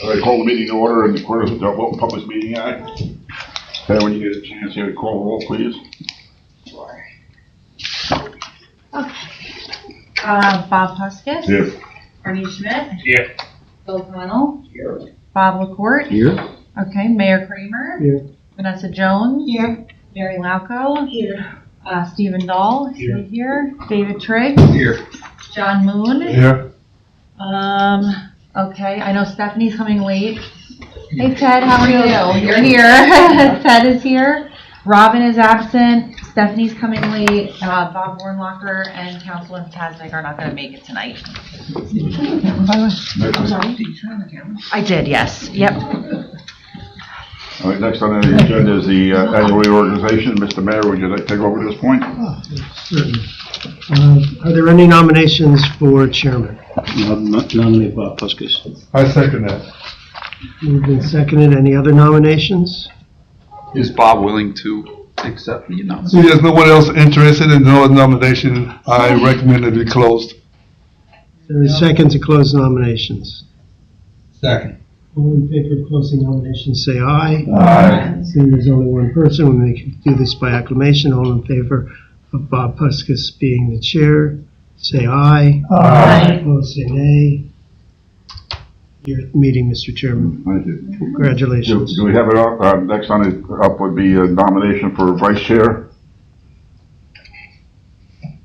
I call the meeting to order in accordance with the Open Public Meeting Act. Okay, when you get a chance here, call the roll, please. Sure. Okay. Bob Puskis. Here. Ernie Schmidt. Here. Bill Connell. Here. Bob LaCourte. Here. Okay, Mayor Kramer. Here. Vanessa Jones. Here. Mary Lauco. Here. Stephen Dahl. Here. David Trigg. Here. John Moon. Here. Okay, I know Stephanie's coming late. Hey Ted, how are you? You're here. Ted is here. Robin is absent. Stephanie's coming late. Bob Warnlocker and Councilor Potasnik are not going to make it tonight. I'm sorry. Did you turn on the camera? I did, yes. Yep. All right, next on the agenda is the annual reorganization. Mr. Mayor, would you like to take over at this point? Certainly. Are there any nominations for chairman? Nominate Bob Puskis. I second that. Moved and seconded. Any other nominations? Is Bob willing to accept the nomination? See, there's no one else interested in no nomination. I recommend it be closed. There is a second to close nominations. Second. All in favor of closing nominations, say aye. Aye. Seeing there's only one person, we can do this by acclamation. All in favor of Bob Puskis being the chair, say aye. Aye. Opposed, say nay. You're at the meeting, Mr. Chairman. Thank you. Congratulations. Do we have it up? Next on it up would be a nomination for vice chair.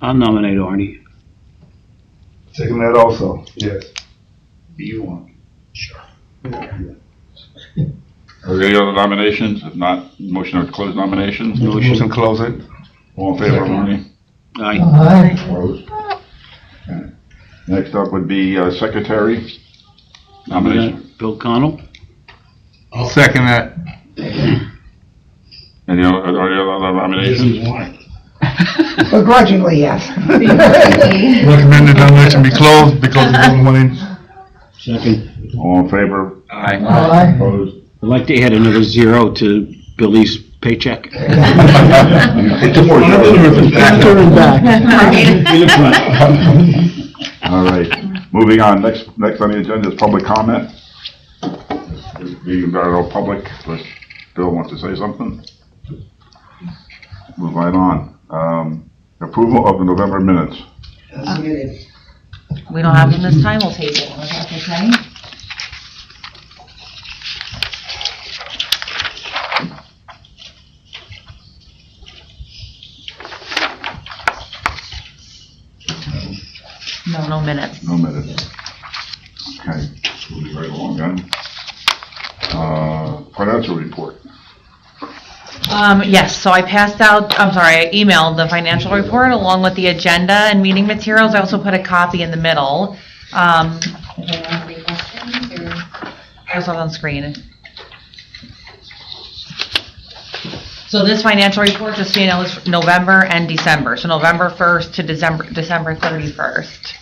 I'll nominate Arnie. Second that also, yes. Do you want? Are there any other nominations? If not, motion to close nominations. Motion close it. All in favor, Arnie? Aye. Opposed? Okay. Next up would be secretary. Nomination. Bill Connell. I'll second that. Any other nominations? Begrudgingly, yes. Recommend the nomination be closed because of the money. Second. All in favor? Aye. Aye. Opposed? I'd like to add another 0 to Billy's paycheck. Two more zeros. After and back. In the front. All right, moving on. Next on the agenda is public comment. Being very all public, but Bill wants to say something. Move right on. Approval of the November minutes. We don't have them this time. We'll take it. Okay. No minutes. No minutes. Okay, moving right along then. Financial report. Yes, so I I emailed the financial report along with the agenda and meeting materials. I also put a copy in the middle. If anyone has any questions, or I also have on screen. So this financial report, just so you know, is November and December. So November 1st to December 31st.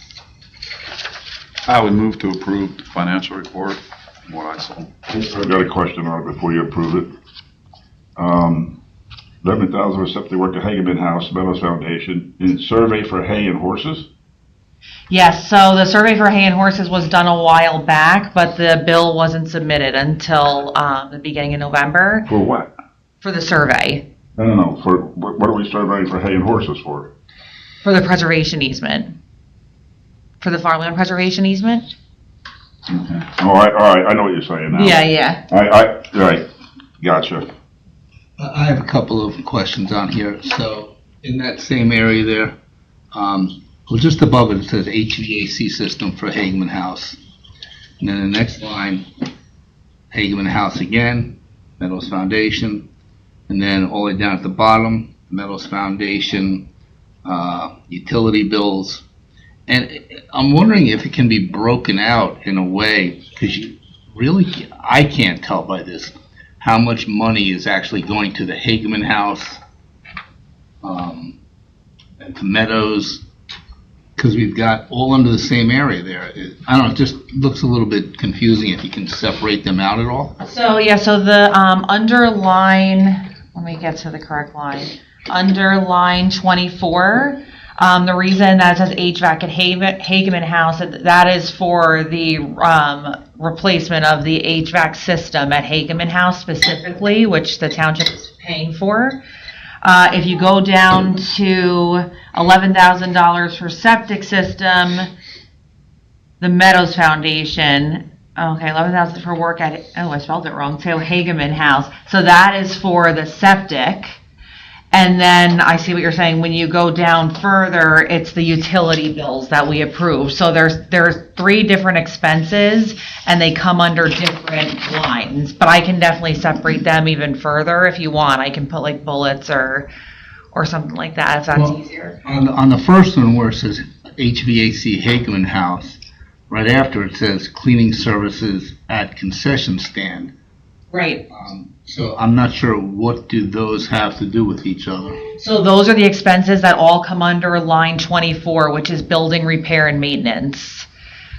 I would move to approve the financial report from what I saw. I've got a question on it before you approve it. 11,000 for septic work at Hageman House, Meadows Foundation, in survey for hay and horses. Yes, so the survey for hay and horses was done a while back, but the bill wasn't submitted until the beginning of November For what? for the survey, I don't know. For what are we surveying for hay and horses for? for the preservation easement. For the farmland preservation easement? Okay. Oh, all right. I know what you're saying now. Yeah. Right. Gotcha. I have a couple of questions on here. So in that same area there, well, just above it, it says HVAC system for Hageman House. And then the next line, Hageman House again, Meadows Foundation. And then all the way down at the bottom, Meadows Foundation, utility bills. And I'm wondering if it can be broken out in a way, because I can't tell by this how much money is actually going to the Hageman House and to Meadows, because we've got all under the same area there. I don't know, it just looks a little bit confusing if you can separate them out at all. So the underline, let me get to the correct line. Under line 24, The reason that it says HVAC at Hageman House, that is for the replacement of the HVAC system at Hageman House specifically, which the township is paying for. If you go down to $11,000 for septic system, the Meadows Foundation, okay, 11,000 for work at, oh, I spelled it wrong, so Hageman House. So that is for the septic. And then I see what you're saying, when you go down further, it's the utility bills that we approve. So there's 3 different expenses and they come under different lines, but I can definitely separate them even further if you want. I can put like bullets or something like that if that's easier. On the first one where it says HVAC Hageman House, right after it says cleaning services at concession stand. Right. So I'm not sure what do those have to do with each other. So those are the expenses that all come under line 24, which is building repair and maintenance.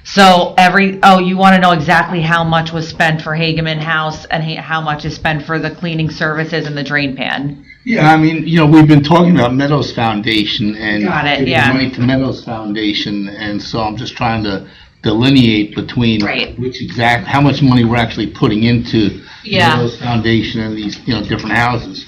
So you want to know exactly how much was spent for Hageman House and how much is spent for the cleaning services and the drain pan? Yeah, I mean, we've been talking about Meadows Foundation and Got it, giving yeah. money to Meadows Foundation, and so I'm just trying to delineate between Right. how much money we're actually putting into Yeah. Meadows Foundation and these, different houses.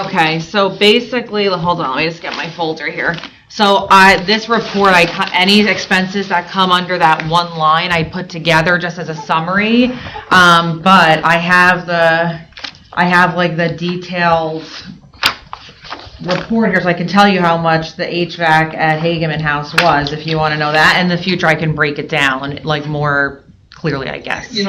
Okay, so basically, hold on, let me just get my folder here. So this report, any expenses that come under that one line, I put together just as a summary. But I have like the detailed report here, so I can tell you how much the HVAC at Hageman House was, if you want to know that. In the future, I can break it down like more clearly, I guess. You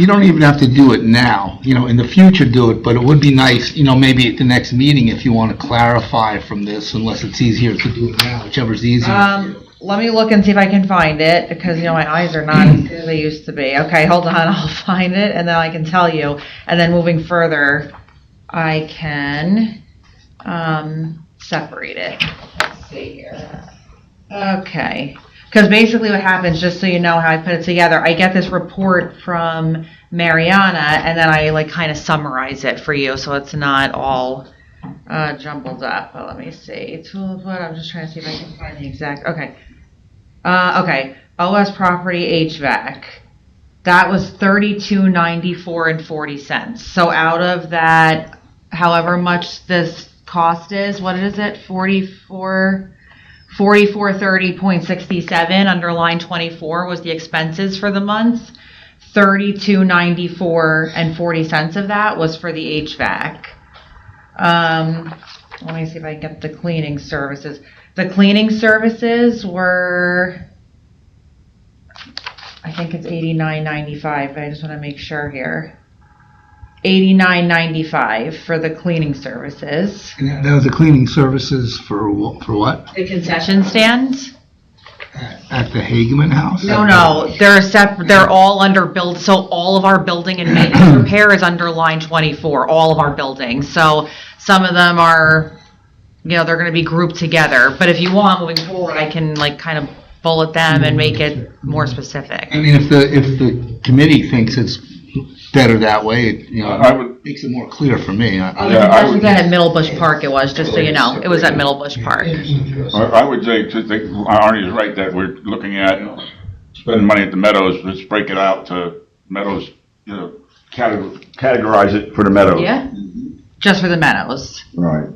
don't even have to do it now. In the future do it, but it would be nice, maybe at the next meeting if you want to clarify from this, unless it's easier to do it now, whichever's easier. Let me look and see if I can find it, because my eyes are not as good as they used to be. Okay, hold on, I'll find it and then I can tell you. And then moving further, I can separate it. Let's see here. Okay. Because basically what happens, just so you know how I put it together, I get this report from Mariana and then I kind of summarize it for you so it's not all jumbled up. But let me see. I'm just trying to see if I can find the exact. Okay. Okay. OS Property HVAC. That was $32.94.40. So out of that, however much this cost is, what is it? 4430.67 under line 24 was the expenses for the month. $32.94.40 of that was for the HVAC. Let me see if I can get the cleaning services. The cleaning services were, I think it's $89.95, but I just want to make sure here. $89.95 for the cleaning services. And that was the cleaning services for what? The concession stands? At the Hageman House? No, they're all under so all of our building and maintenance repair is under line 24, all of our buildings. So some of them are, they're going to be grouped together. But if you want, moving forward, I can kind of bullet them and make it more specific. I mean, if the committee thinks it's better that way, it makes it more clear for me. At Middlebush Park it was, just so you know. It was at Middlebush Park. I would say, Arnie is right, that we're looking at spending money at the Meadows. Let's break it out to Meadows, categorize it for the Meadows. Yeah, just for the Meadows. Right.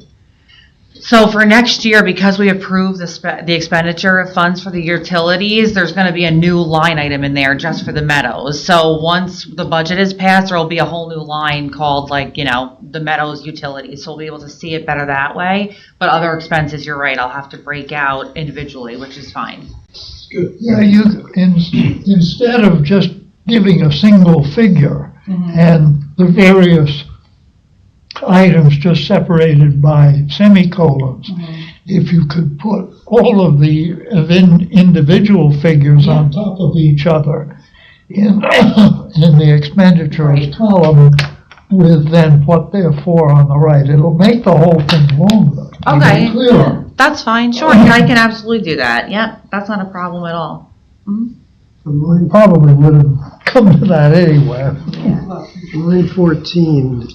So for next year, because we approved the expenditure of funds for the utilities, there's going to be a new line item in there just for the Meadows. So once the budget is passed, there will be a whole new line called the Meadows utilities. So we'll be able to see it better that way. But other expenses, you're right, I'll have to break out individually, which is fine. Yeah, instead of just giving a single figure and the various items just separated by semicolons, if you could put all of the individual figures on top of each other in the expenditures column with then what they're for on the right, it'll make the whole thing longer. Okay. Clearer. That's fine. Sure, I can absolutely do that. Yep, that's not a problem at all. We probably would have come to that anyway. Line 14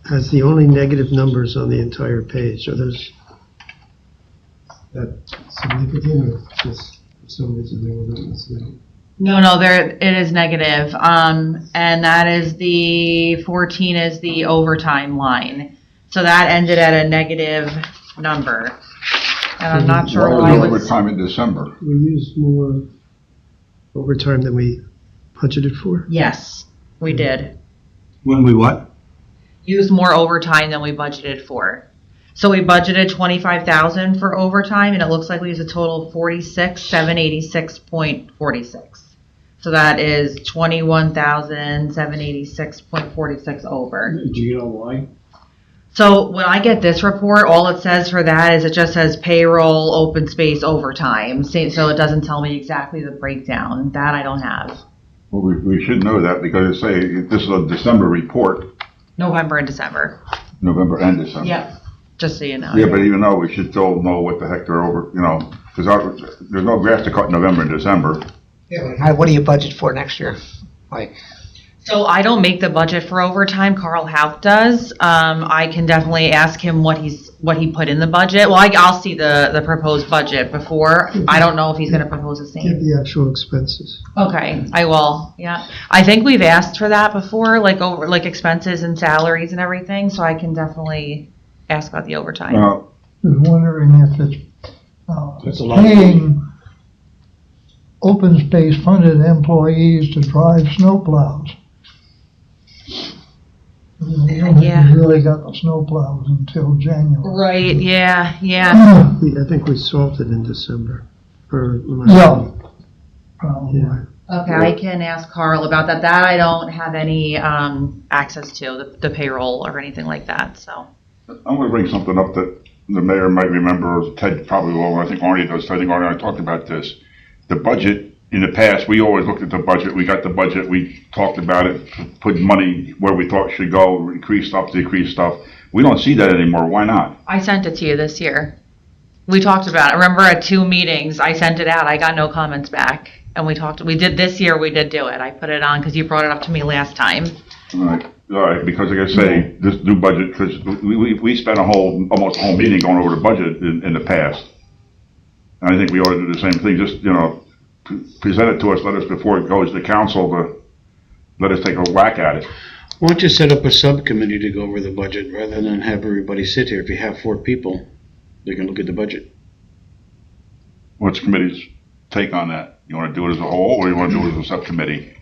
has the only negative numbers on the entire page. Are those that significant, or just for some reason they were written as no? No, it is negative. And that is the 14 is the overtime line. So that ended at a negative number. And I'm not sure why it was. Overtime in December. We used more overtime than we budgeted for? Yes, we did. When we what? Used more overtime than we budgeted for. So we budgeted 25,000 for overtime, and it looks like we used a total of 46,786.46. So that is 21,786.46 over. Do you know why? So when I get this report, all it says for that is it just says payroll, open space, overtime. So it doesn't tell me exactly the breakdown. That I don't have. Well, we should know that because this is a December report, November and December. November and December. Yep. Just so you know. Yeah, but even though we should still know what the heck they're over, because there's no grass to cut in November and December. Yeah, what do you budget for next year? Like, So I don't make the budget for overtime. Carl Houck does. I can definitely ask him what he put in the budget. Well, I'll see the proposed budget before. I don't know if he's going to propose the Give same. the actual expenses. Okay, I will. Yeah, I think we've asked for that before, like expenses and salaries and everything. So I can definitely ask about the overtime. I was wondering if it's That's a lot. paying open space funded employees to drive snowplows. We haven't Yeah. really got the snowplows until January. Right? Yeah. I think we salted in December. Yeah, probably. Yeah. Okay, I can ask Carl about that. That I don't have any access to the payroll or anything like that. So. I'm going to bring something up that the mayor might remember, or Ted probably will. I think Arnie does. I think Arnie and I talked about this. The budget, in the past, we always looked at the budget. We got the budget. We talked about it, put money where we thought should go, increase stuff, decrease stuff. We don't see that anymore. Why not? I sent it to you this year. We talked about it. Remember at 2 meetings, I sent it out. I got no comments back. And we did this year, we did do it. I put it on because you brought it up to me last time. All right, because like I say, this new budget, because we spent almost a whole meeting going over the budget in the past. And I think we ought to do the same thing, just, present it to us, let us, before it goes to council, let us take a whack at it. Why don't you set up a subcommittee to go over the budget rather than have everybody sit here? If you have 4 people, they can look at the budget. What's the committee's take on that? You want to do it as a whole, or you want to do it as a subcommittee?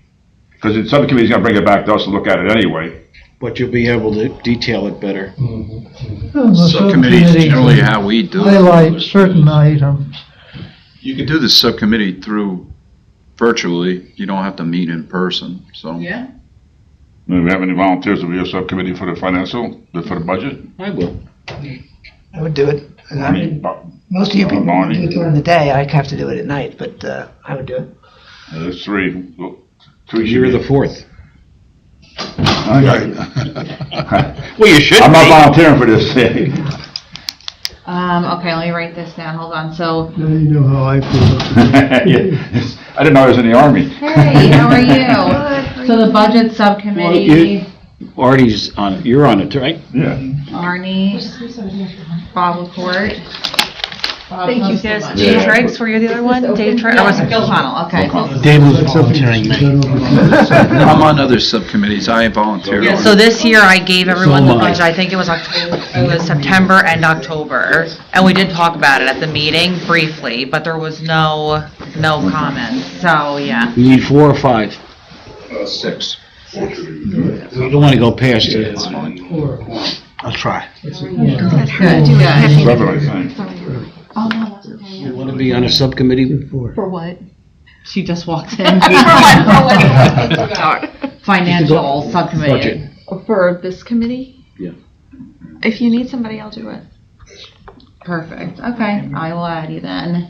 Because the subcommittee's going to bring it back to us to look at it anyway. But you'll be able to detail it better. And the Subcommittees generally can how we do it. highlight certain items. You can do the subcommittee through virtually. You don't have to meet in person, so. Yeah. Do we have any volunteers to be a subcommittee for the for the budget? I will. I would do it. Most of you people Barney. do it during the day. I have to do it at night, but I would do it. There's 3. You're the 4th. Okay. Well, you should I'm not be. volunteering for this thing. Okay, let me write this down. Hold on. So, Now you know how I feel. I didn't know I was in the Army. hey, how are you? So the budget subcommittee, Artie's on it. You're on it, right? Yeah. Arnie, Bob LaCourte. Thank you. There's Dave Triggs. Were you the other one? Dave Triggs? Or was it Phil Connell? Okay. Dave was volunteering me. I'm on other subcommittees. I volunteer. Yeah, so this year I gave everyone the So am I. budget. I think it was September and October. And we did talk about it at the meeting briefly, but there was no comments. So, yeah. We need 4 or 5. 6. We don't want to go past it. I'll try. Good. Seven, I think. Oh, no, that's okay. You want to be on a subcommittee? For what? She just walked in. Financial subcommittee. Budget. For this committee? Yeah. If you need somebody, I'll do it. Perfect. Okay, I will add you then.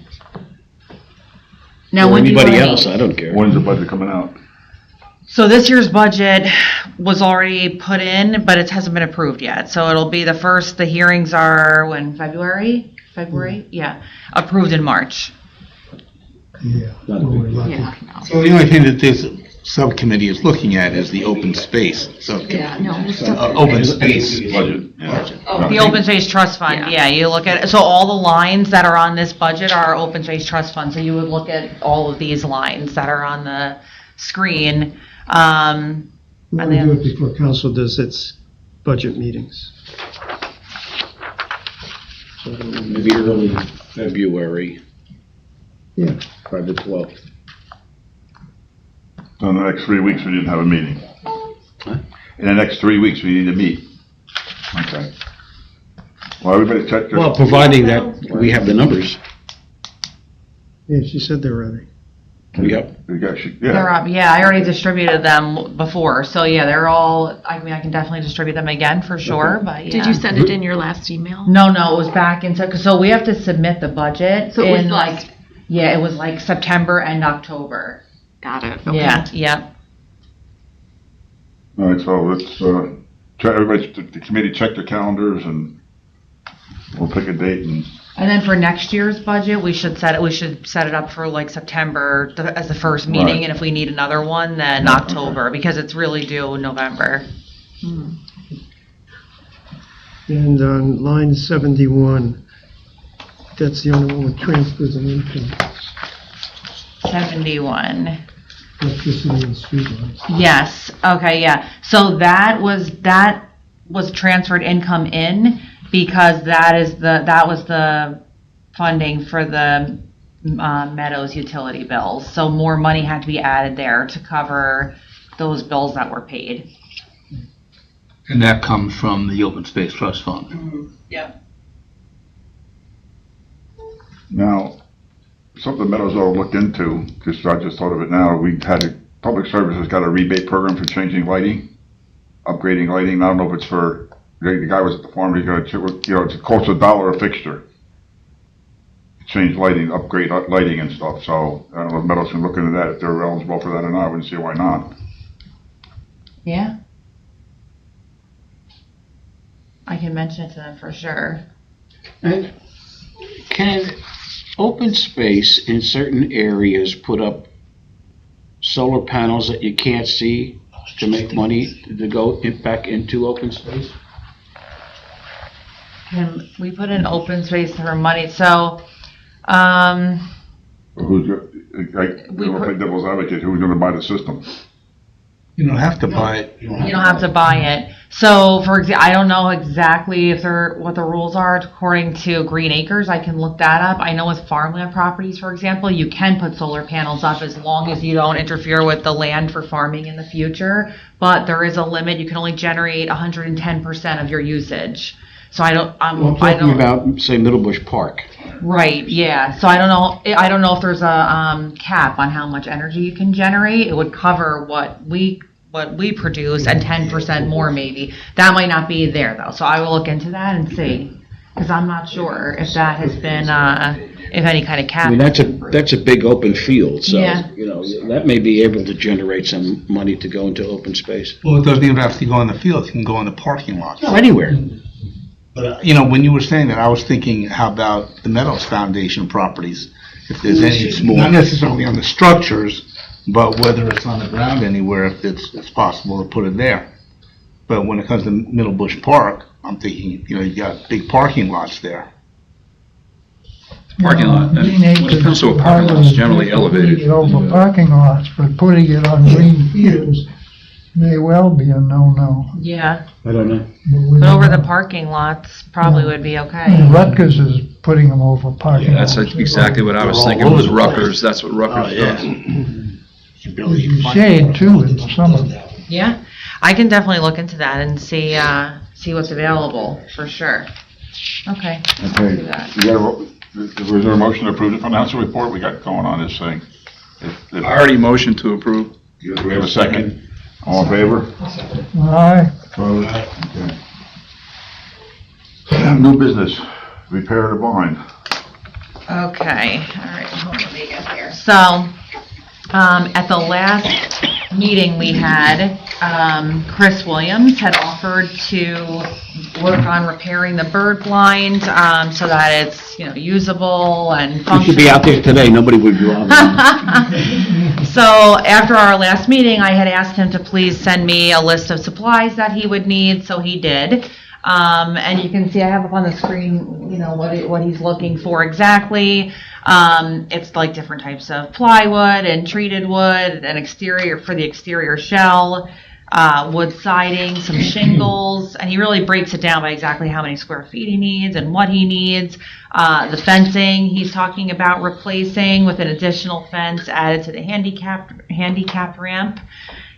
Now, Or when do you anybody want else, I don't care. When's the budget coming out? So this year's budget was already put in, but it hasn't been approved yet. So it'll be the hearings are when, February? Yeah, approved in March. Yeah. Yeah. So the only thing that subcommittee is looking at is the open space subcommittee. Yeah, no. Open space. Budget, yeah. The Open Space Trust Fund, yeah, you look at, so all the lines that are on this budget are Open Space Trust Fund, so you would look at all of these lines that are on the screen. We want to do it before council does its budget meetings. So maybe early February, Yeah. by the 12th. So in the next 3 weeks, we didn't have a meeting. Huh? In the next 3 weeks, we need to meet. Okay. Well, everybody check their. Well, providing that we have the numbers. Yeah, she said they're ready. Yep. We got, They're yeah. up, yeah, I already distributed them before, so yeah, they're all, I mean, I can definitely distribute them again for sure, but yeah. Did you send it in your last email? No, it was back into, so we have to submit the budget So it was in last- like, yeah, it was like September and October. Got it. Okay. Yeah. All right, so let's, check, everybody, the committee check their calendars and we'll pick a date and, And then for next year's budget, we should set it up for like September as the first meeting, Right. and if we need another one, then Yeah, October, because it's really due in November. And on line 71, that's the only one with transfers and income, 71. electricity and street lights. Yes, okay, yeah. So that was transferred income in because that was the funding for the Meadows utility bills. So more money had to be added there to cover those bills that were paid. And that comes from the Open Space Trust Fund. Yep. now, something Meadows ought to look into, because I just thought of it now, public services got a rebate program for changing lighting, upgrading lighting. I don't know if it's for, the guy was at the farm, it costs $1 a fixture. Change lighting, upgrade lighting and stuff, so I don't know if Meadows can look into that, if they're eligible for that or not, I wouldn't see why not. Yeah. I can mention it to them for sure. And can open space in certain areas put up solar panels that you can't see to make money to go back into open space? Can we put in open space for money? So, Who's, play devil's advocate, who's gonna buy the system? You don't have to buy it. you don't have to buy it. So, for example, I don't know exactly what the rules are according to Green Acres. I can look that up. I know with farmland properties, for example, you can put solar panels up as long as you don't interfere with the land for farming in the future. But there is a limit. You can only generate 110% of your usage. So Well, I'm talking about, say, Middlebush Park. Right, yeah. So I don't know if there's a cap on how much energy you can generate. It would cover what we produce and 10% more maybe. That might not be there though. So I will look into that and see, because I'm not sure if that has been if any kind of cap. I mean, that's a big open field, so, Yeah. that may be able to generate some money to go into open space. Well, it doesn't even have to go in the field, it can go in the parking lot. No, anywhere. But, when you were saying that, I was thinking, how about the Meadows Foundation properties? If there's any, not necessarily on the structures, but whether it's on the ground anywhere, if it's possible to put it there. But when it comes to Middlebush Park, I'm thinking, you got big parking lots there. Parking lot, when it comes to a parking lot, it's generally elevated. Putting it over parking lots, but putting it on green fields may well be a no-no. Yeah, I don't know. but over the parking lots probably would be okay. Rutgers is putting them over parking Yeah, lots. that's exactly what I was They're all thinking, was over the place. Rutgers, that's what Rutgers does. There's shade too in the summer. Yeah, I can definitely look into that and see what's available for sure. Okay. Okay. Do that. Was there a motion to approve the financial report we got going on this thing? I already motioned to approve. Do we have a second? All in favor? Aye. Opposed? Okay. New business, repair the blind. Okay, all right, hold on, let me get here. So, at the last meeting we had, Chris Williams had offered to work on repairing the bird blind, so that it's, usable and You functional. should be out there today, nobody would be wrong. So after our last meeting, I had asked him to please send me a list of supplies that he would need, so he did. And you can see I have up on the screen, you know, what he's looking for exactly. It's like different types of plywood and treated wood, an exterior for the exterior shell, wood siding, some shingles, and he really breaks it down by exactly how many square feet he needs and what he needs. The fencing he's talking about replacing with an additional fence added to the handicap ramp.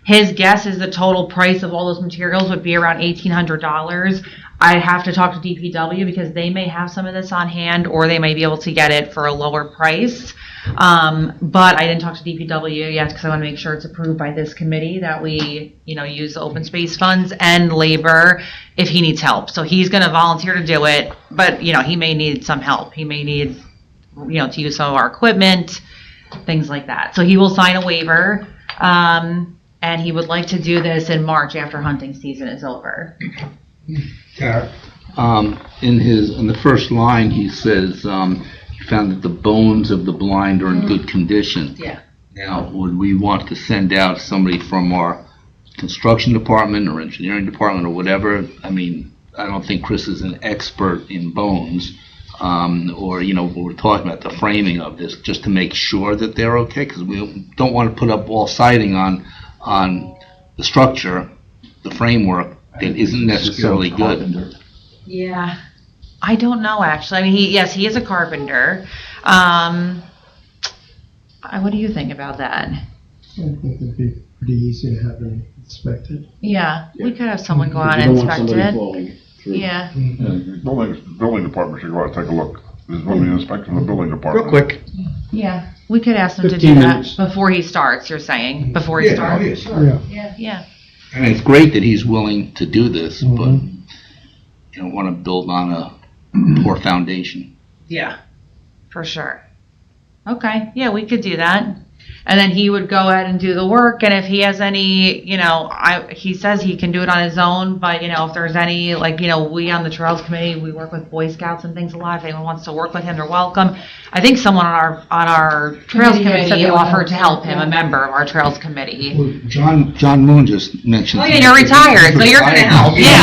His guess is the total price of all those materials would be around $1,800. I'd have to talk to DPW because they may have some of this on hand, or they may be able to get it for a lower price. But I didn't talk to DPW yet because I want to make sure it's approved by this committee that we, you know, use the open space funds and labor if he needs help. So he's going to volunteer to do it, but, you know, he may need some help. He may need, you know, to use some of our equipment, things like that. So he will sign a waiver. And he would like to do this in March after hunting season is over. In the first line, he says, he found that the bones of the blind are in good condition. Yeah. Now, would we want to send out somebody from our construction department or engineering department or whatever? I mean, I don't think Chris is an expert in bones. Or, you know, we're talking about the framing of this, just to make sure that they're okay, because we don't want to put up wall siding on the structure, the framework, that isn't necessarily good. Yeah. I don't know, actually. I mean, he is a carpenter. What do you think about that? I think it'd be pretty easy to have them inspected. Yeah, we could have someone go out and inspect it. Yeah. Building department should go out and take a look. There's one of the inspector in the building department. Real quick. Yeah, we could ask him to 15 do minutes. that before he starts, you're saying, before he starts. Yeah. And it's great that he's willing to do this, but you don't want to build on a poor foundation. Yeah, for sure. Okay, yeah, we could do that. And then he would go ahead and do the work, and if he has any, you know, he says he can do it on his own, but, you know, if there's any, like, you know, we on the Trails Committee, we work with Boy Scouts and things a lot. If anyone wants to work with him, they're welcome. I think someone on our Trails Committee offered to help him, a member of our Trails Committee. Well, John Moon just mentioned. Oh, yeah, you're retired, so you're gonna help, yeah.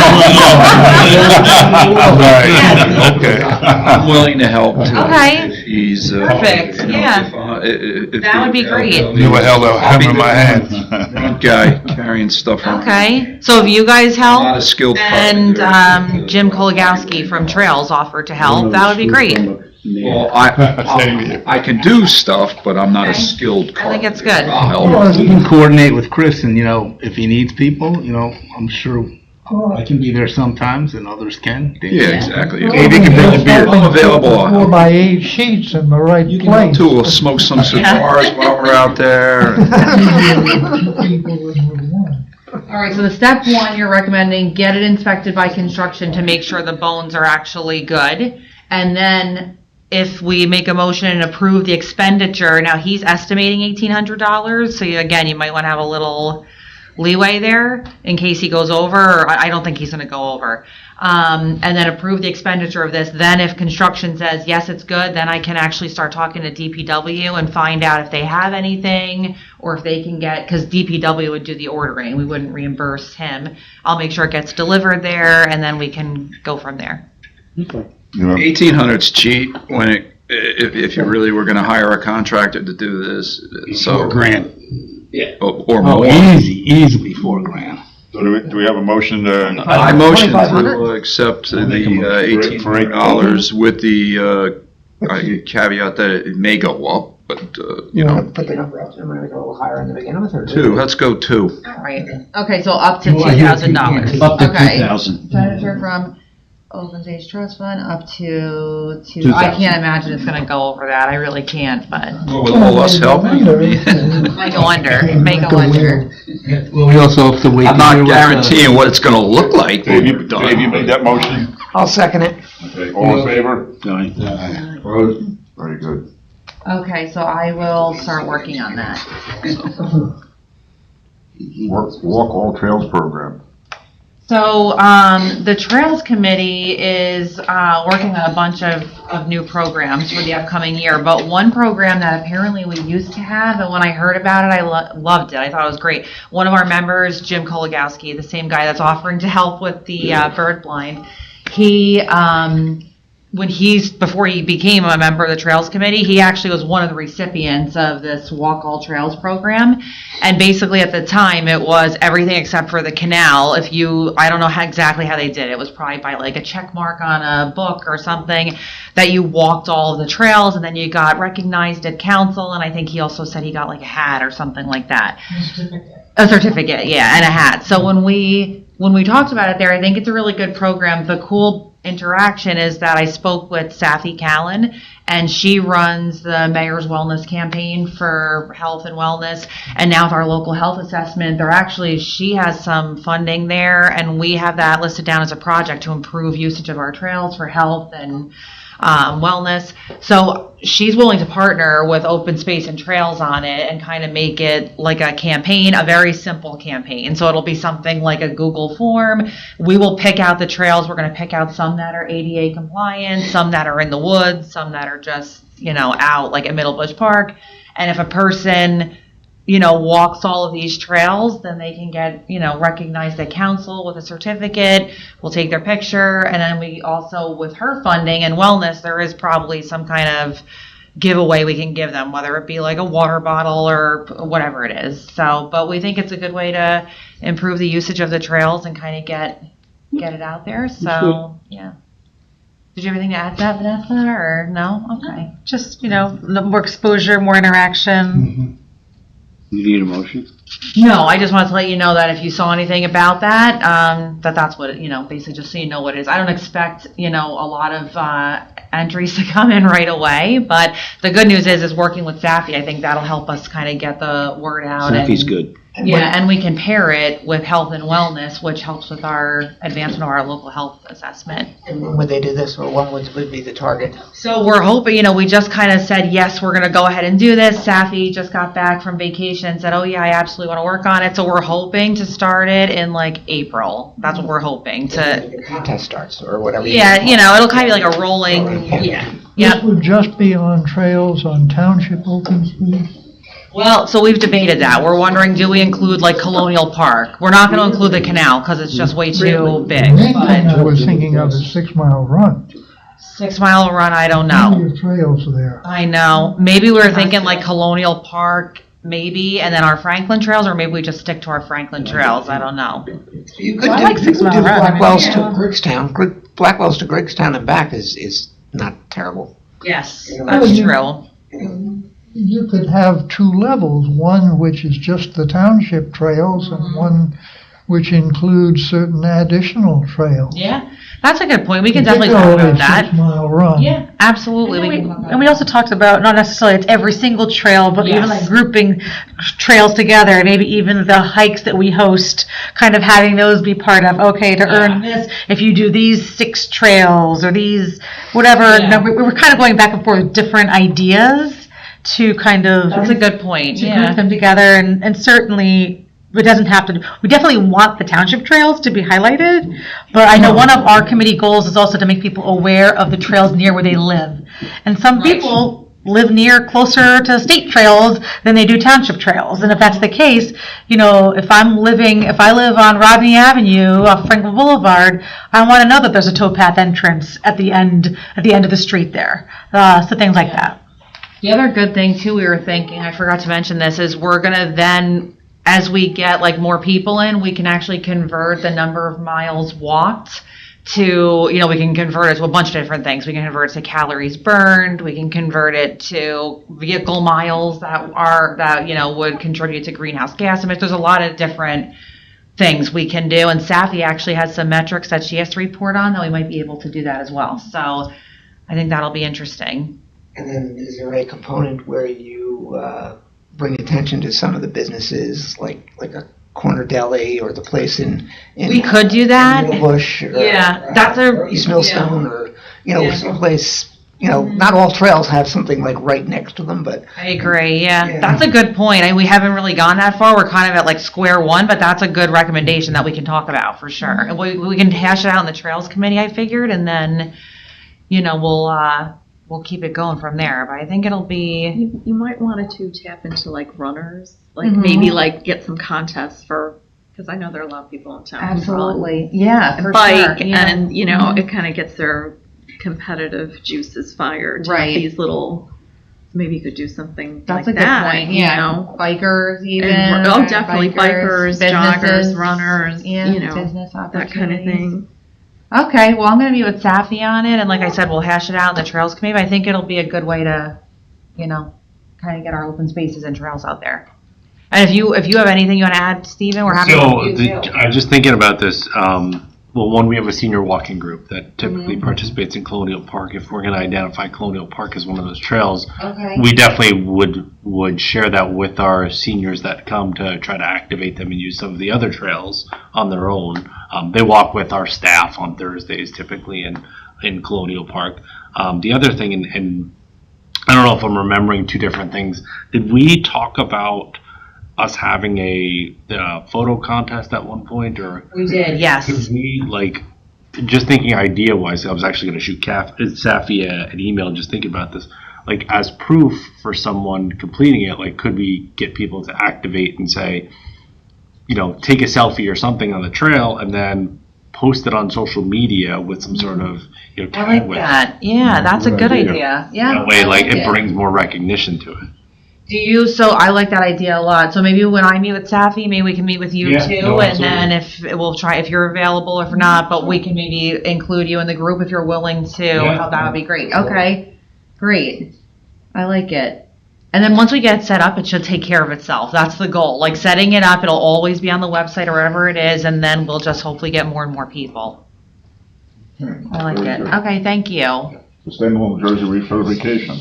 Right, okay. I'm willing to help too. Okay. If he's, Perfect, you know, yeah. if That would be great. You would held a hammer in my hand. Front guy carrying stuff around. Okay, so if you guys help, Not a skilled and carpenter. Jim Kolagowski from Trails offered to help, that would be great. Well, I can do stuff, but I'm not a Okay. skilled I carpenter. think it's good. I'll Well, help. you can coordinate with Chris, and, you know, if he needs people, you know, I'm sure I can be there sometimes, and others can. Yeah, exactly. Maybe you can bring a beer. I'm available. 4x8 sheets in the right place. Too, we'll smoke some cigars while we're out there. Two people in with one. All right, so the step one, you're recommending get it inspected by construction to make sure the bones are actually good. And then if we make a motion and approve the expenditure, now he's estimating $1,800. So again, you might want to have a little leeway there in case he goes over, or I don't think he's going to go over. And then approve the expenditure of this. Then if construction says, yes, it's good, then I can actually start talking to DPW and find out if they have anything or if they can get, because DPW would do the ordering. We wouldn't reimburse him. I'll make sure it gets delivered there, and then we can go from there. You know, 1,800's cheap when if you really were gonna hire a contractor to do this, so. $4,000. Or more. Easily $4,000. So do we have a motion I motion to accept the $1,800 with the caveat that it may go up, but, you know, Put the number out there, I'm gonna go a little higher in the beginning with her. let's go 2. All right. Okay, so up to $2,000. Up to Okay. 2,000. Expenditure from Open Space Trust Fund up to I can't imagine it's gonna go over that. I really can't, but With all us helping, make a wonder. Make a wonder. Well, we also have to wait. I'm not guaranteeing what it's gonna look like when Dave, we're Dave, you made done. that motion? I'll second it. Okay, all in favor? Opposed? Very good. Okay, so I will start working on that. Walk All Trails program. So, the Trails Committee is working on a bunch of new programs for the upcoming year, but one program that apparently we used to have, and when I heard about it, I loved it. I thought it was great. One of our members, Jim Kolagowski, the same guy that's offering to help with the bird blind, he before he became a member of the Trails Committee, he actually was one of the recipients of this Walk All Trails program. And basically at the time, it was everything except for the canal. I don't know exactly how they did it. It was probably by like a check mark on a book or something that you walked all of the trails, and then you got recognized at council. And I think he also said he got like a hat or something like that. A certificate, yeah, and a hat. So when we talked about it there, I think it's a really good program. The cool interaction is that I spoke with Safi Callan, and she runs the Mayor's Wellness Campaign for health and wellness. And now with our local health assessment, she has some funding there, and we have that listed down as a project to improve usage of our trails for health and wellness. So she's willing to partner with Open Space and Trails on it and kind of make it like a campaign, a very simple campaign. So it'll be something like a Google form. We will pick out the trails. We're going to pick out some that are ADA compliant, some that are in the woods, some that are just, out like at Middle Bush Park. And if a person, walks all of these trails, then they can get, recognized at council with a certificate. We'll take their picture. And then we also, with her funding and wellness, there is probably some kind of giveaway we can give them, whether it be like a water bottle or whatever it is. So, but we think it's a good way to improve the usage of the trails and kind of get it out there. So, yeah. Did you have anything to add to that, Vanessa, or no? Okay. Just, more exposure, more interaction. You need a motion? No, I just wanted to let you know that if you saw anything about that, that's what, basically just so you know what it is. I don't expect, a lot of entries to come in right away, but the good news is working with Safi, I think that'll help us kind of get the word out. Safi's good. Yeah, and we can pair it with health and wellness, which helps with our advancement of our local health assessment. And when would they do this, or when would be the target? So we're hoping, we just kind of said, yes, we're going to go ahead and do this. Safi just got back from vacation and said, oh yeah, I absolutely want to work on it. So we're hoping to start it in like April. That's what we're hoping to. The contest starts or whatever. Yeah, it'll kind of be like a rolling. Yeah. This would just be on trails on Township open space? Well, so we've debated that. We're wondering, do we include like Colonial Park? We're not going to include the canal because it's just way too big. The main thing I was thinking of is 6 Mile Run. 6 Mile Run, I don't know. Plenty of trails there. I know. Maybe we were thinking like Colonial Park, maybe, and then our Franklin trails, or maybe we just stick to our Franklin trails. I don't know. You could I like 6 Mile Run. Blackwell's to Griggstown. Blackwell's to Griggstown and back is not terrible. Yes, that's true. You could have 2 levels, one which is just the township trails and one which includes certain additional trails. Yeah, that's a good point. We can definitely talk about that. 6 Mile Run. Yeah, absolutely. And we also talked about, not necessarily it's every single trail, but Yes. even like grouping trails together, maybe even the hikes that we host, kind of having those be part of, okay, to earn this, if you do these 6 trails or these, whatever. Yeah. No, we were kind of going back and forth with different ideas to kind of That's a good point. to group them together, and certainly it doesn't have to. We definitely want the township trails to be highlighted, but I know one of our committee goals is also to make people aware of the trails near where they live, and some people live closer to state trails than they do township trails, and if that's the case, if I live on Rodney Avenue off Franklin Boulevard, I want to know that there's a towpath entrance at the end of the street there, so things like that. The other good thing too, we were thinking, I forgot to mention this, is we're gonna then, as we get like more people in, we can actually convert the number of miles walked to, we can convert it to a bunch of different things. We can convert it to calories burned. We can convert it to vehicle miles that would contribute to greenhouse gas emissions. There's a lot of different things we can do, and Safi actually has some metrics that she has to report on that we might be able to do that as well. So I think that'll be interesting. And then is there a component where you bring attention to some of the businesses, like a corner deli or the place in we could do that. Middle Bush, or, that's or East Millstone, or someplace you know, not all trails have something like right next to them, but. I agree, yeah. Yeah. That's a good point. We haven't really gone that far. We're kind of at like square one, but that's a good recommendation that we can talk about for sure. And we can hash it out in the Trails Committee, I figured, and then, we'll keep it going from there. But I think it'll be. You might want to tap into like runners, like maybe like get some contests for, because I know there are a lot of people in town who run Absolutely. Yeah, and for bike, sure. Yeah. and it kind of gets their competitive juices fired. Right. These little, maybe you could do something That's like a good that. point. Yeah. Bikers, even. And, definitely bikers, businesses, joggers, runners. Business That opportunities. kind of thing. Okay, well, I'm going to meet with Safi on it, and like I said, we'll hash it out in the Trails Committee. But I think it'll be a good way to, kind of get our open spaces and trails out there. And if you have anything you want to add, Stephen, we're happy to you too. I'm just thinking about this. One, we have a senior walking group that typically participates in Colonial Park. If we're going to identify Colonial Park as one of those trails, we definitely would share that with our seniors that come to try to activate them and use some of the other trails on their own. They walk with our staff on Thursdays typically in Colonial Park. The other thing, and I don't know if I'm remembering two different things, did we talk about us having a photo contest at one point, or We did, yes. could we, just thinking idea wise, I was actually going to shoot Safi an email just thinking about this, as proof for someone completing it, could we get people to activate and say, take a selfie or something on the trail and then post it on social media with some sort of I tag like with that. Yeah, that's a good idea. Yeah. that way I like it brings more recognition to it. So I like that idea a lot. So maybe when I meet with Safi, maybe we can meet with you Yeah, too, no, and absolutely. then we'll try if you're available, if not, but we can maybe include you in the group if you're willing to. Yeah. That would be great. Okay, great. I like it. And then once we get it set up, it should take care of itself. That's the goal. Setting it up, it'll always be on the website or wherever it is, and then we'll just hopefully get more and more people. I like it. Okay, thank you. Sustainable New Jersey recertification.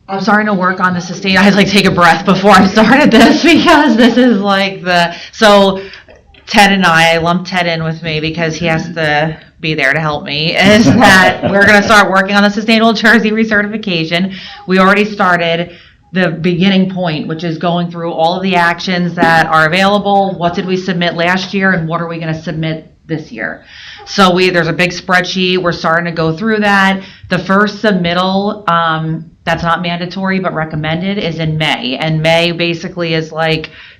I'm starting to work on the sustain. I had to take a breath before I started this because this is so Ted and I lumped Ted in with me because he has to be there to help me, is that we're going to start working on the Sustainable Jersey recertification. We already started the beginning point, which is going through all of the actions that are available. What did we submit last year and what are we going to submit this year? So there's a big spreadsheet. We're starting to go through that. The first submittal, that's not mandatory but recommended, is in May. And May basically is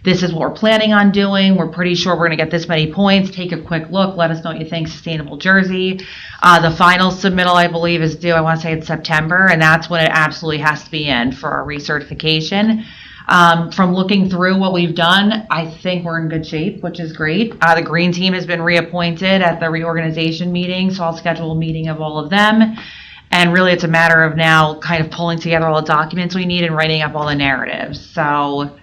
this is what we're planning on doing. We're pretty sure we're going to get this many points. Take a quick look. Let us know what you think. Sustainable Jersey. The final submittal, I believe, is due, I want to say it's September, and that's when it absolutely has to be in for our recertification. From looking through what we've done, I think we're in good shape, which is great. The green team has been reappointed at the reorganization meeting, so I'll schedule a meeting of all of them. And really, it's a matter of now kind of pulling together all the documents we need and writing up all the narratives. So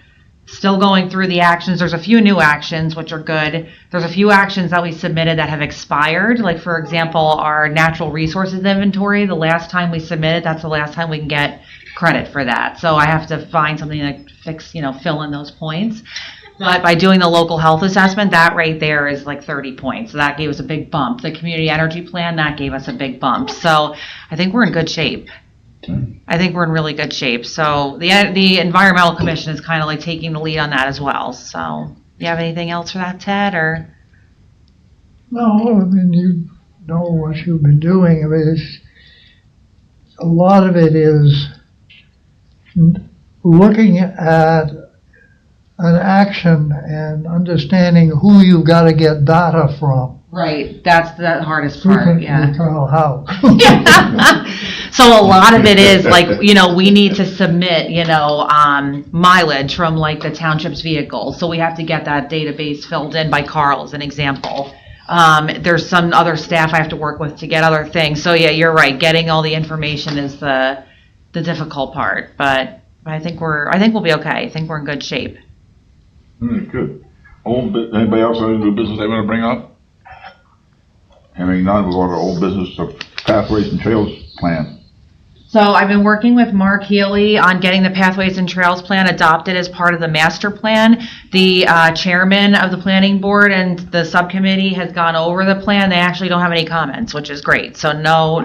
still going through the actions. There's a few new actions, which are good. There's a few actions that we submitted that have expired. For example, our natural resources inventory. The last time we submitted, that's the last time we can get credit for that. So I have to find something to fix, fill in those points. But by doing the local health assessment, that right there is 30 points. So that gave us a big bump. The community energy plan, that gave us a big bump. So I think we're in good shape. I think we're in really good shape. So the Environmental Commission is kind of taking the lead on that as well. So you have anything else for that, Ted? Or No, you know what you've been doing. A lot of it is looking at an action and understanding who you've got to get data from. Right, that's the hardest part, yeah. Tell how. So a lot of it is we need to submit, mileage from the township's vehicles. So we have to get that database filled in by Carl as an example. There's some other staff I have to work with to get other things. So yeah, you're right. Getting all the information is the difficult part, but I think we'll be okay. I think we're in good shape. Good. Anybody else have any new business they want to bring up? Having none, we'll go to old business of pathways and trails plan. So I've been working with Mark Healy on getting the Pathways and Trails Plan adopted as part of the master plan. The chairman of the planning board and the subcommittee has gone over the plan. They actually don't have any comments, which is great. So no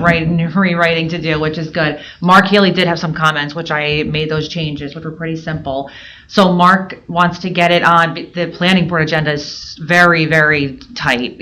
rewriting to do, which is good. Mark Healy did have some comments, which I made those changes, which were pretty simple. So Mark wants to get it on, the planning board agenda is very, very tight,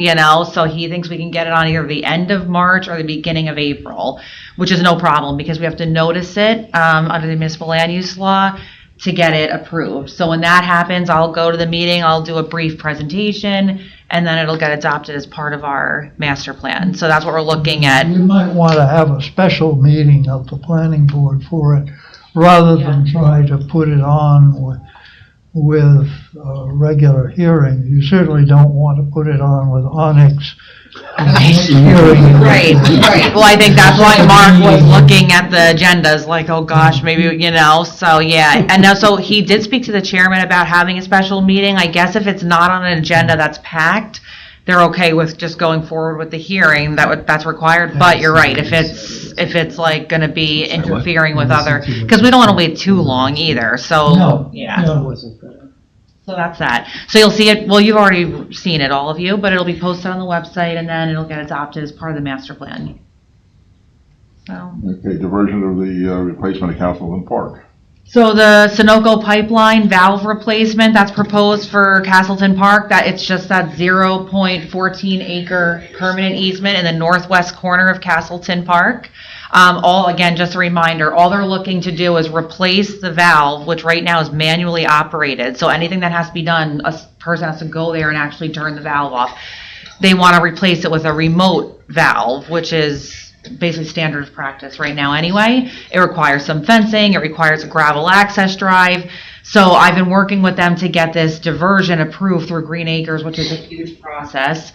so he thinks we can get it on either the end of March or the beginning of April, which is no problem because we have to notice it under the municipal land use law to get it approved. So when that happens, I'll go to the meeting, I'll do a brief presentation, and then it'll get adopted as part of our master plan. So that's what we're looking at. You might want to have a special meeting of the planning board for it, rather than try to put it on with a regular hearing. You certainly don't want to put it on with Onyx. Right. Well, I think that's why Mark was looking at the agendas, like, oh gosh, maybe, so yeah. And now, so he did speak to the chairman about having a special meeting. I guess if it's not on an agenda that's packed, they're okay with just going forward with the hearing, that's required. But you're right, if it's like gonna be interfering with other, because we don't want to wait too long either, so, yeah. So that's that. So you'll see it, well, you've already seen it, all of you, but it'll be posted on the website and then it'll get adopted as part of the master plan. So. Okay, diversion of the replacement of Castleton Park. So the Sunoco pipeline valve replacement that's proposed for Castleton Park, that it's just that 0.14 acre permanent easement in the northwest corner of Castleton Park. Again, just a reminder, all they're looking to do is replace the valve, which right now is manually operated. So anything that has to be done, a person has to go there and actually turn the valve off. They want to replace it with a remote valve, which is basically standard of practice right now anyway. It requires some fencing, it requires a gravel access drive. So I've been working with them to get this diversion approved through Green Acres, which is a huge process.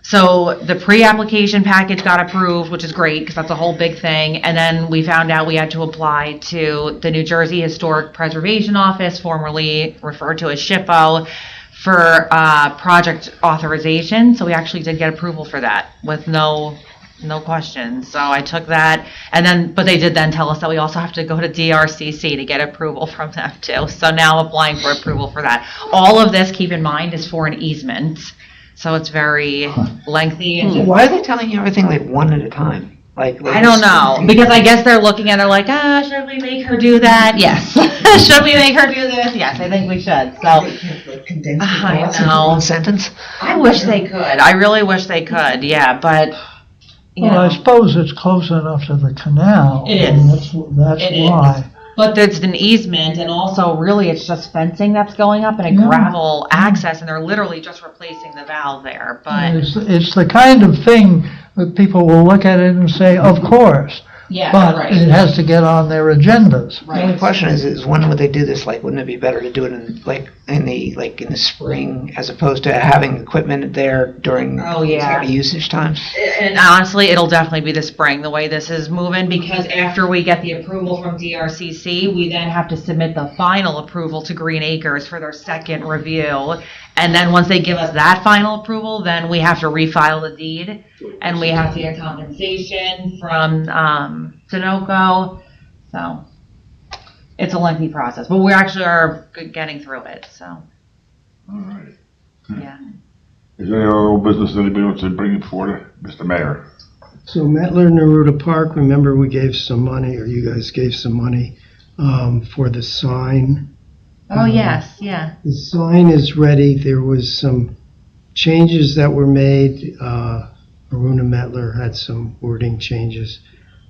So the pre-application package got approved, which is great because that's a whole big thing. And then we found out we had to apply to the New Jersey Historic Preservation Office, formerly referred to as SHPO, for project authorization. So we actually did get approval for that with no questions. So I took that, but they did then tell us that we also have to go to DRCC to get approval from them too. So now I'm applying for approval for that. All of this, keep in mind, is for an easement. So it's very lengthy. And why are they telling you everything like one at a time? Like I don't know, because I guess they're looking at it like, should we make her do that? Yes. Should we make her do this? Yes, I think we should. So condense I know. One sentence. I wish they could. I really wish they could. Yeah, but I suppose it's close enough to the canal. It is. That's why. But there's an easement, and also really it's just fencing that's going up and a gravel access, and they're literally just replacing the valve there. But it's the kind of thing that people will look at it and say, of course. Yeah, but right. It has to get on their agendas. The only question is when would they do this? Like, wouldn't it be better to do it in the spring as opposed to having equipment there during heavy usage times? And honestly, it'll definitely be the spring, the way this is moving, because after we get the approval from DRCC, we then have to submit the final approval to Green Acres for their second review. And then once they give us that final approval, then we have to refile the deed, and we have to get compensation from Sunoco. So it's a lengthy process, but we actually are getting through it. So, all right. Yeah. Is there any other old business anybody wants to bring before Mr. Mayor? So Metler Neruda Park, remember we gave some money, or you guys gave some money for the sign. Oh, yes, yeah. The sign is ready. There was some changes that were made. Aruna Metler had some wording changes.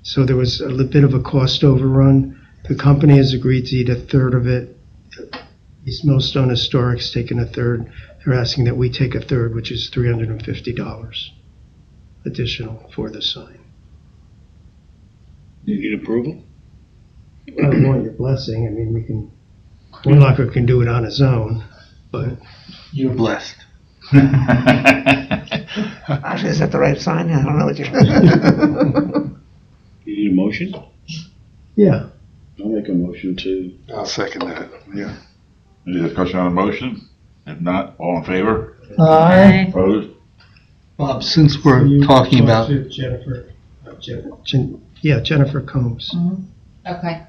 So there was a little bit of a cost overrun. The company has agreed to eat a third of it. East Millstone Historic's taken a third. They're asking that we take a third, which is $350 additional for the sign. You need approval? I want your blessing. I mean, Warlocker can do it on his own, but You're blessed. Actually, is that the right sign? I don't know what you're. You need a motion? yeah. I'll make a motion to. I'll second that, yeah. Any discussion on the motion? If not, all in favor? Aye. Opposed? Bob, since we're talking about, Jennifer, Yeah, Jennifer Combs. Okay.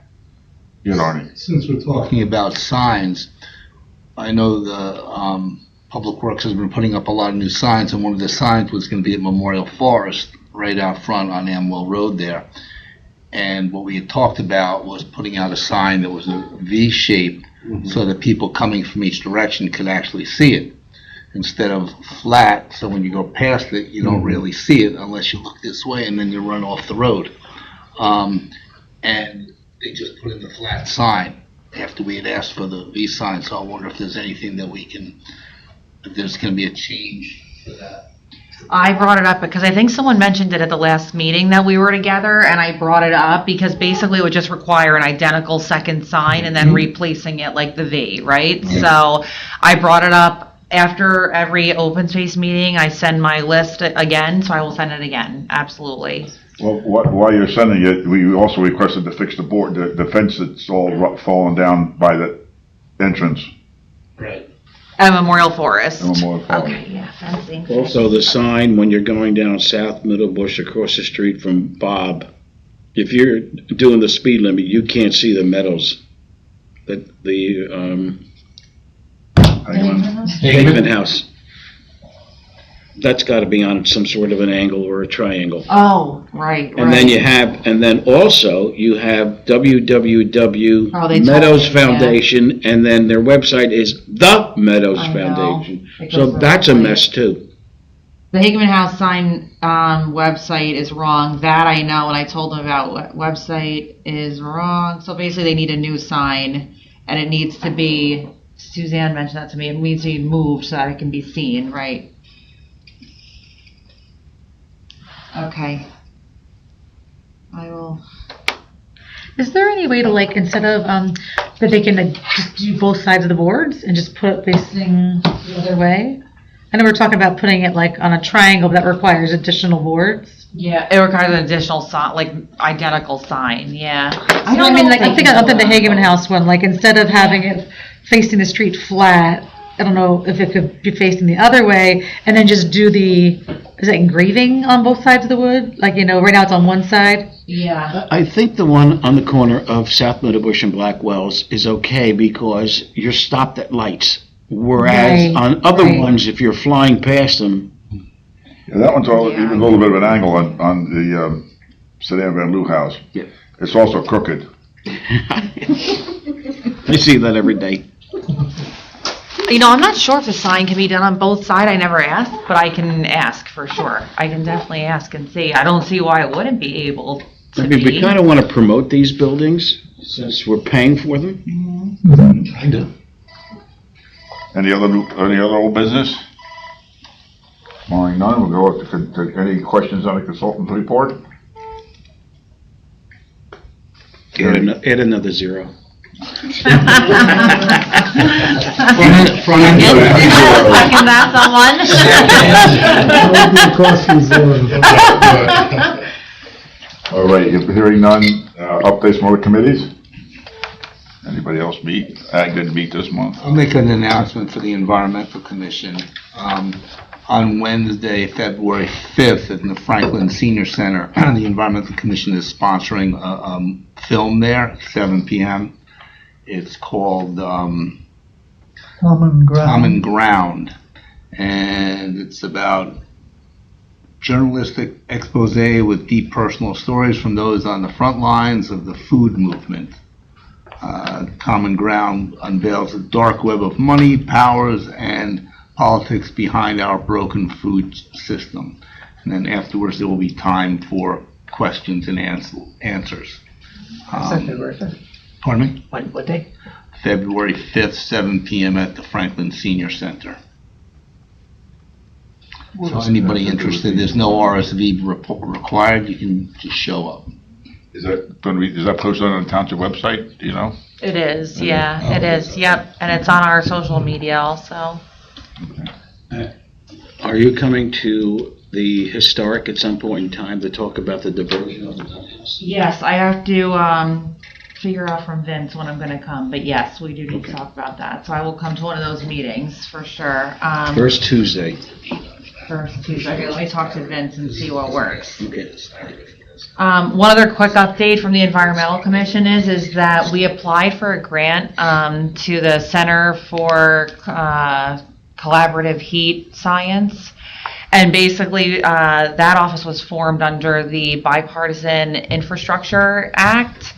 You know, Arnie. Since we're talking about signs, I know the Public Works has been putting up a lot of new signs, and one of the signs was going to be at Memorial Forest, right out front on Amwell Road there. And what we had talked about was putting out a sign that was a V shape, so that people coming from each direction could actually see it, instead of flat, so when you go past it, you don't really see it unless you look this way, and then you run off the road. And they just put in the flat sign after we had asked for the V sign, so I wonder if there's anything that we can, if there's going to be a change for that. I brought it up because I think someone mentioned it at the last meeting that we were together, and I brought it up because basically it would just require an identical second sign and then replacing it like the V, right? So I brought it up after every open space meeting. I send my list again, so I will send it again, absolutely. Well, while you're sending it, we also requested to fix the fence that's all fallen down by the entrance. Right. At Memorial Forest. Memorial Forest. Okay, yeah, fencing. Also, the sign when you're going down South Middlebush across the street from Bob, if you're doing the speed limit, you can't see the meadows. Hageman House. That's got to be on some sort of an angle or a triangle. Oh, right, And then and then also you have www. Oh, they Meadows told me, Foundation, and then their website is the Meadows I know. Foundation. It So goes that's a really- mess too. The Hageman House sign website is wrong. That I know, and I told them about what website is wrong. So basically, they need a new sign, and it needs to be. Suzanne mentioned that to me. It needs to be moved so that it can be seen, right? Okay. I will. Is there any way to like, instead of, that they can like, just do both sides of the boards and just put it facing the other way? I know we're talking about putting it like on a triangle, but that requires additional boards. Yeah, it requires an additional sign, like identical sign. Yeah. I mean, like, I'm thinking of the Hageman House one, like, instead of having it facing the street flat, I don't know if it could be facing the other way, and then just do is it engraving on both sides of the wood? Like, right now it's on one side. Yeah. I think the one on the corner of South Middlebush and Blackwells is okay because you're stopped at lights. Whereas Right, on other right. ones, if you're flying past them, Yeah, that one's even a little bit of an angle on the Sedan Van Loo house. Yeah. It's also crooked. I see that every day. I'm not sure if the sign can be done on both sides. I never asked, but I can ask for sure. I can definitely ask and see. I don't see why it wouldn't be able to I mean, be. we kind of want to promote these buildings since we're paying for them. I do. Any other old business? Barring none, we'll go to any questions on the consultant report? Add another zero. Second that, someone? All right, if hearing none, updates from other committees? Anybody else meet? Ag didn't meet this month. I'll make an announcement for the Environmental Commission. On Wednesday, February 5th, in the Franklin Senior Center, the Environmental Commission is sponsoring a film there at 7 p.m. It's called Common Ground. Common Ground, and it's about journalistic expose with deep personal stories from those on the front lines of the food movement. Common Ground unveils the dark web of money, powers, and politics behind our broken food system. And then afterwards there will be time for questions and answers. February 5th. Pardon me? What day? February 5th, 7 p.m. at the Franklin Senior Center. So anybody interested, there's no RSV required, you can just show up. Is that posted on the township website, do you know? It is, yeah, it is, yep. And it's on our social media also. Are you coming to the historic at some point in time to talk about the diversion of the house? Yes, I have to figure out from Vince when I'm going to come. But yes, we do need to talk about that. So I will come to one of those meetings for sure. First Tuesday. First Tuesday. Okay, let me talk to Vince and see what works. Okay. One other quick update from the Environmental Commission is that we applied for a grant to the Center for Collaborative Heat Science. And basically, that office was formed under the Bipartisan Infrastructure Act.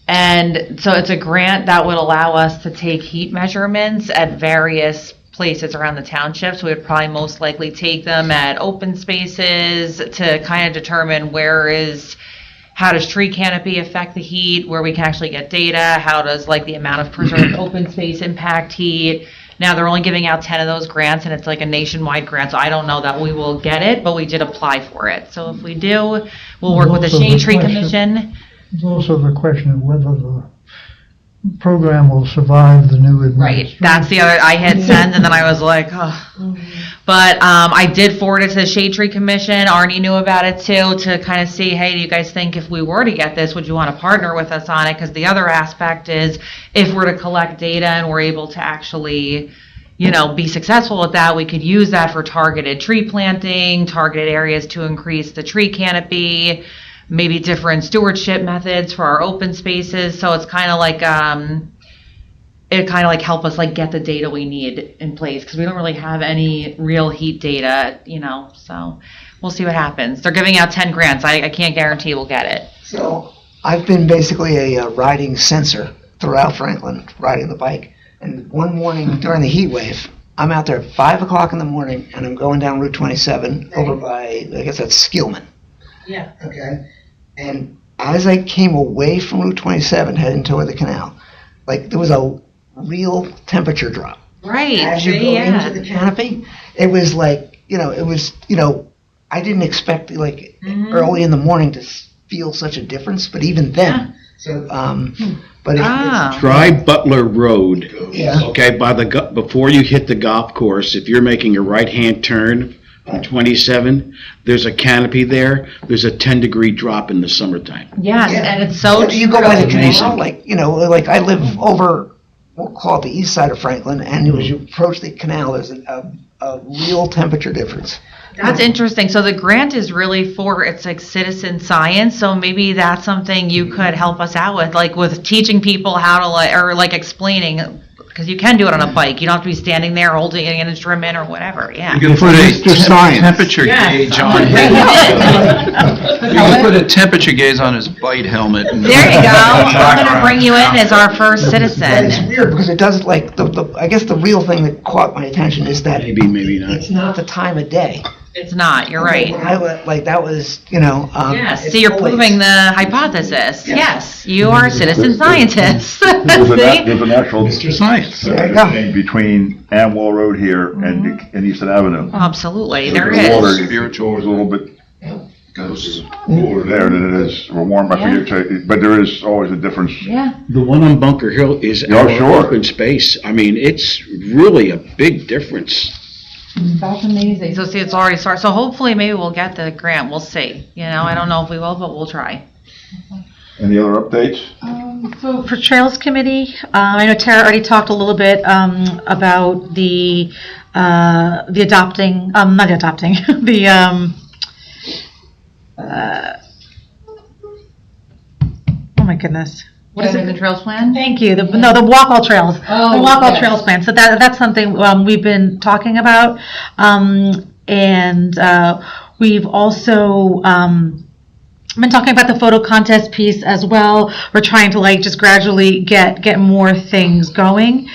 And so it's a grant that would allow us to take heat measurements at various places around the township. So we would probably most likely take them at open spaces to kind of determine how does tree canopy affect the heat, where we can actually get data, how does like the amount of preserved open space impact heat. Now they're only giving out 10 of those grants, and it's like a nationwide grant, so I don't know that we will get it, but we did apply for it. So if we do, we'll work with the Shade Tree Commission. There's also the question of whether the program will survive the new administration. Right, that's the other, I hit send, and then I was like, oh. But I did forward it to the Shade Tree Commission. Arnie knew about it too, to kind of see, hey, do you guys think if we were to get this, would you want to partner with us on it? Because the other aspect is, if we're to collect data and we're able to actually, be successful with that, we could use that for targeted tree planting, targeted areas to increase the tree canopy, maybe different stewardship methods for our open spaces. So it's kind of like, it kind of like help us like get the data we need in place, because we don't really have any real heat data, so we'll see what happens. They're giving out 10 grants. I can't guarantee we'll get it. So I've been basically a riding sensor throughout Franklin, riding the bike. And one morning during the heat wave, I'm out there at 5 o'clock in the morning, and I'm going down Route 27 over by, I guess that's Skillman. Yeah. Okay. And as I came away from Route 27 heading toward the canal, like there was a real temperature drop. Right. As you go into the canopy, it was like, I didn't expect like early in the morning to feel such a difference, but even then. So, but it's Try Butler Road. Yeah. Okay, before you hit the golf course, if you're making a right-hand turn on 27, there's a canopy there. There's a 10-degree drop in the summertime. Yes, and it's so you go by the canal, like I live over, we'll call it the east side of Franklin, and as you approach the canal, there's a real temperature difference. That's interesting. So the grant is really it's like citizen science. So maybe that's something you could help us out with, like with teaching people how to explaining, because you can do it on a bike. You don't have to be standing there holding an instrument or whatever. Yeah. You can put a temperature gauge on his. You can put a temperature gauge on his bite helmet. And there you go. I'm going to bring you in as our first citizen. It's weird because it does I guess the real thing that caught my attention is that maybe not. It's not the time of day. It's not. You're right. That was, yes. So you're proving the hypothesis. Yes. You are a citizen scientist. There's a natural Mr. Science. change between Amwell Road here and Easton Avenue. Absolutely. So there the is. water Spiritual is a little bit cooler there than it is warm. But there is always a difference. Yeah. The one on Bunker Hill is open space. I mean, it's really a big difference. That's amazing. So see, it's already started. So hopefully maybe we'll get the grant. We'll see. I don't know if we will, but we'll try. Any other updates? So for Trails Committee, I know Tara already talked a little bit about the adopting, not adopting, oh my goodness. What is it? The Trails Plan? Thank you. The Walk All Trails. The Walk All Trails Plan. So that's something we've been talking about. And we've also been talking about the photo contest piece as well. We're trying to just gradually get more things going.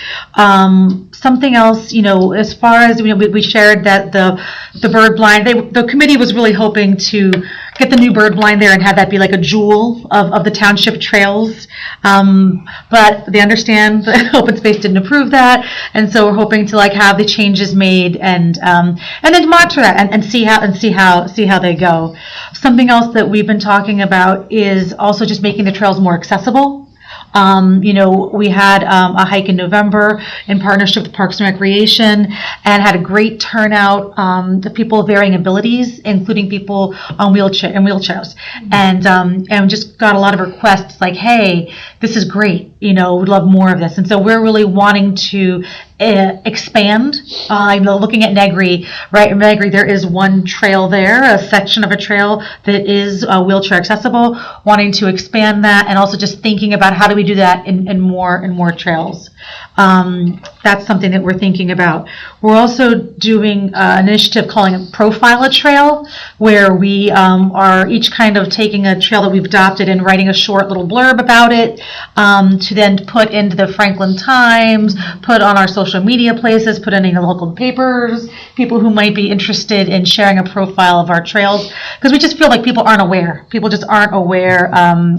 Something else, as far as we shared that the bird blind, the committee was really hoping to get the new bird blind there and have that be like a jewel of the township trails. But they understand the open space didn't approve that, and so we're hoping to have the changes made and then monitor that and see how they go. Something else that we've been talking about is also just making the trails more accessible. We had a hike in November in partnership with Parks and Recreation and had a great turnout of people of varying abilities, including people on wheelchairs. And just got a lot of requests like, hey, this is great. would love more of this. And so we're really wanting to expand. Looking at Negri, right? In Negri, there is one trail there, a section of a trail that is wheelchair accessible. Wanting to expand that, and also just thinking about how do we do that in more trails. That's something that we're thinking about. We're also doing an initiative calling it Profile a Trail, where we are each kind of taking a trail that we've adopted and writing a short little blurb about it, to then put into the Franklin Times, put on our social media places, put in the local papers, people who might be interested in sharing a profile of our trails, because we just feel like people aren't aware. People just aren't aware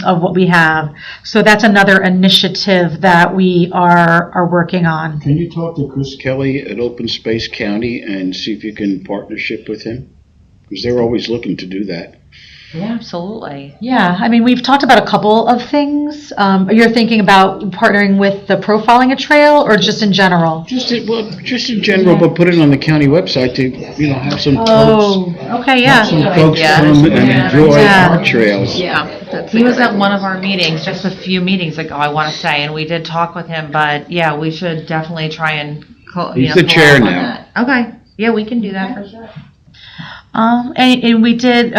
of what we have. So that's another initiative that we are working on. Can you talk to Chris Kelly at Open Space County and see if you can partnership with him? Because they're always looking to do that. Yeah, absolutely. Yeah, I mean, we've talked about a couple of things. You're thinking about partnering with the Profiling a Trail, or just in general? Just in general, but put it on the county website to, have some folks. Oh, okay, yeah. Have some folks come and enjoy our trails. Yeah. He was at one of our meetings, just a few meetings ago, I want to say, and we did talk with him, but yeah, we should definitely try and, He's the chair now. Okay, yeah, we can do that for sure. And we did,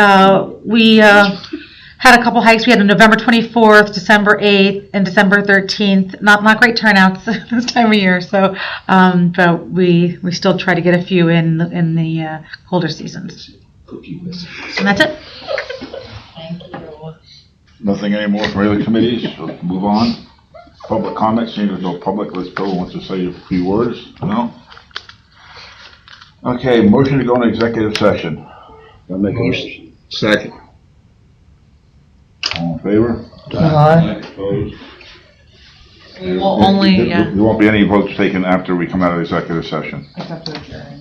we had a couple hikes. We had a November 24th, December 8th, and December 13th. Not great turnouts this time of year, so, but we still try to get a few in the colder seasons. And that's it. Thank you. Nothing anymore from other committees, so let's move on. Public comments, seeing there's no public, let's go, wants to say a few words, no? Okay, motion to go into executive session. I'll make a motion. Second. All in favor? Aye. Opposed? Well, only, There won't be any votes taken after we come out of the executive session. Except for adjourn,